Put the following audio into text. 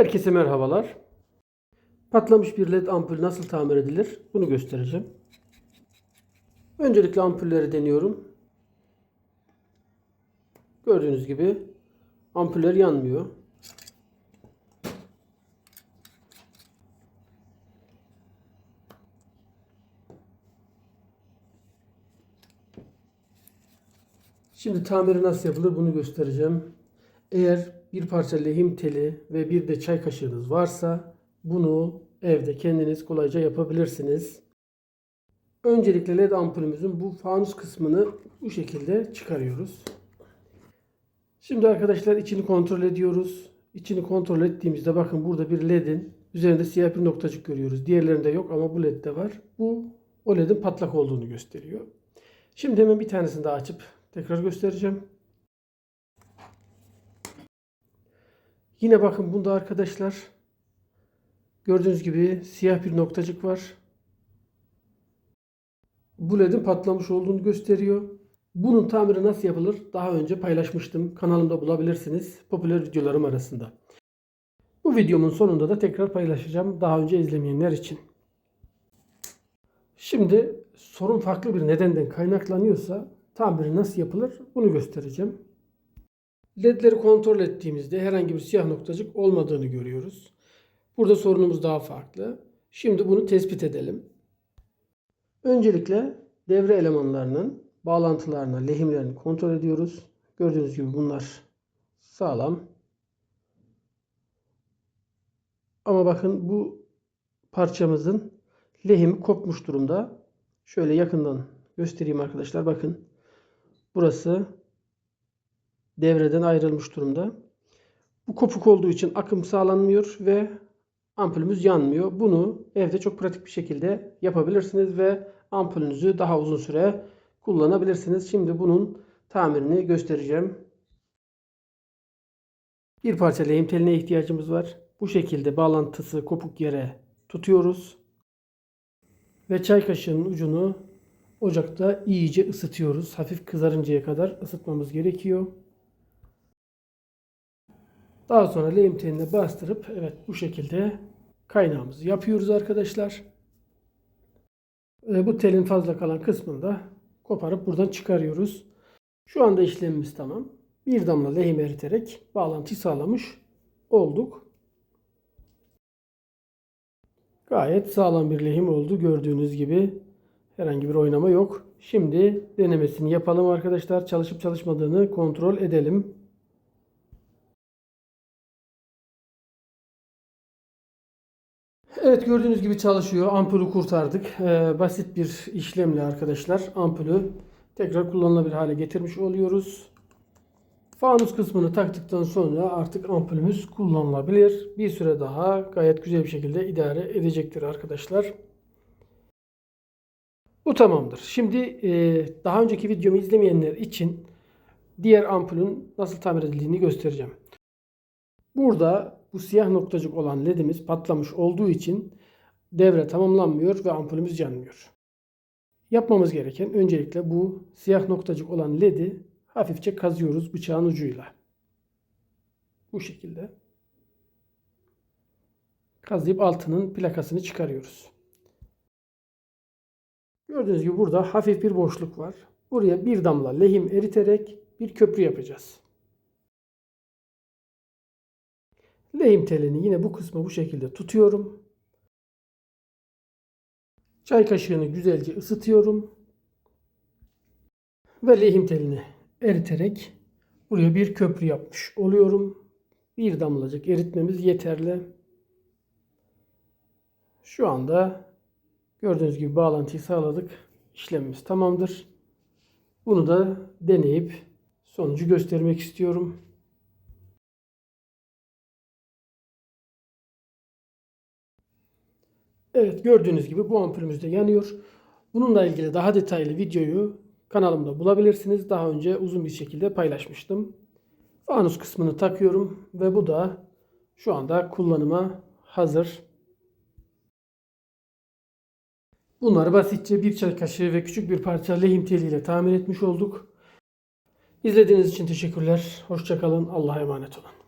Herkese merhabalar. Patlamış bir led ampul nasıl tamir edilir? Bunu göstereceğim. Öncelikle ampulleri deniyorum. Gördüğünüz gibi ampuller yanmıyor. Şimdi tamiri nasıl yapılır bunu göstereceğim. Eğer bir parça lehim teli ve bir de çay kaşığınız varsa bunu evde kendiniz kolayca yapabilirsiniz. Öncelikle led ampulümüzün bu fanus kısmını bu şekilde çıkarıyoruz. Şimdi arkadaşlar içini kontrol ediyoruz. İçini kontrol ettiğimizde bakın burada bir ledin üzerinde siyah bir noktacık görüyoruz. Diğerlerinde yok ama bu ledde var. Bu o ledin patlak olduğunu gösteriyor. Şimdi hemen bir tanesini daha açıp tekrar göstereceğim. Yine bakın bunda arkadaşlar gördüğünüz gibi siyah bir noktacık var. Bu ledin patlamış olduğunu gösteriyor. Bunun tamiri nasıl yapılır? Daha önce paylaşmıştım. Kanalımda bulabilirsiniz. Popüler videolarım arasında. Bu videomun sonunda da tekrar paylaşacağım. Daha önce izlemeyenler için. Şimdi sorun farklı bir nedenden kaynaklanıyorsa tamiri nasıl yapılır? Bunu göstereceğim. LED'leri kontrol ettiğimizde herhangi bir siyah noktacık olmadığını görüyoruz. Burada sorunumuz daha farklı. Şimdi bunu tespit edelim. Öncelikle devre elemanlarının bağlantılarına, lehimlerini kontrol ediyoruz. Gördüğünüz gibi bunlar sağlam. Ama bakın bu parçamızın lehimi kopmuş durumda. Şöyle yakından göstereyim arkadaşlar. Bakın burası devreden ayrılmış durumda. Bu kopuk olduğu için akım sağlanmıyor ve ampulümüz yanmıyor. Bunu evde çok pratik bir şekilde yapabilirsiniz ve ampulünüzü daha uzun süre kullanabilirsiniz. Şimdi bunun tamirini göstereceğim. Bir parça lehim teline ihtiyacımız var. Bu şekilde bağlantısı kopuk yere tutuyoruz. Ve çay kaşığının ucunu ocakta iyice ısıtıyoruz. Hafif kızarıncaya kadar ısıtmamız gerekiyor. Daha sonra lehim teline bastırıp evet bu şekilde kaynağımızı yapıyoruz arkadaşlar. Bu telin fazla kalan kısmını da koparıp buradan çıkarıyoruz. Şu anda işlemimiz tamam. Bir damla lehim eriterek bağlantıyı sağlamış olduk. Gayet sağlam bir lehim oldu. Gördüğünüz gibi herhangi bir oynama yok. Şimdi denemesini yapalım arkadaşlar. Çalışıp çalışmadığını kontrol edelim. Evet gördüğünüz gibi çalışıyor. Ampulü kurtardık. Basit bir işlemle arkadaşlar ampulü tekrar kullanılabilir hale getirmiş oluyoruz. Fanus kısmını taktıktan sonra artık ampulümüz kullanılabilir. Bir süre daha gayet güzel bir şekilde idare edecektir arkadaşlar. Bu tamamdır. Şimdi daha önceki videomu izlemeyenler için diğer ampulün nasıl tamir edildiğini göstereceğim. Burada bu siyah noktacık olan ledimiz patlamış olduğu için devre tamamlanmıyor ve ampulümüz yanmıyor. Yapmamız gereken öncelikle bu siyah noktacık olan ledi hafifçe kazıyoruz bıçağın ucuyla. Bu şekilde. Kazıyıp altının plakasını çıkarıyoruz. Gördüğünüz gibi burada hafif bir boşluk var. Buraya bir damla lehim eriterek bir köprü yapacağız. Lehim telini yine bu kısmı bu şekilde tutuyorum. Çay kaşığını güzelce ısıtıyorum. Ve lehim telini eriterek buraya bir köprü yapmış oluyorum. Bir damlacık eritmemiz yeterli. Şu anda gördüğünüz gibi bağlantıyı sağladık. İşlemimiz tamamdır. Bunu da deneyip sonucu göstermek istiyorum. Evet gördüğünüz gibi bu ampulümüz de yanıyor. Bununla ilgili daha detaylı videoyu kanalımda bulabilirsiniz. Daha önce uzun bir şekilde paylaşmıştım. Fanus kısmını takıyorum ve bu da şu anda kullanıma hazır. Bunları basitçe bir çay kaşığı ve küçük bir parça lehim teliyle tamir etmiş olduk. İzlediğiniz için teşekkürler. Hoşça kalın. Allah'a emanet olun.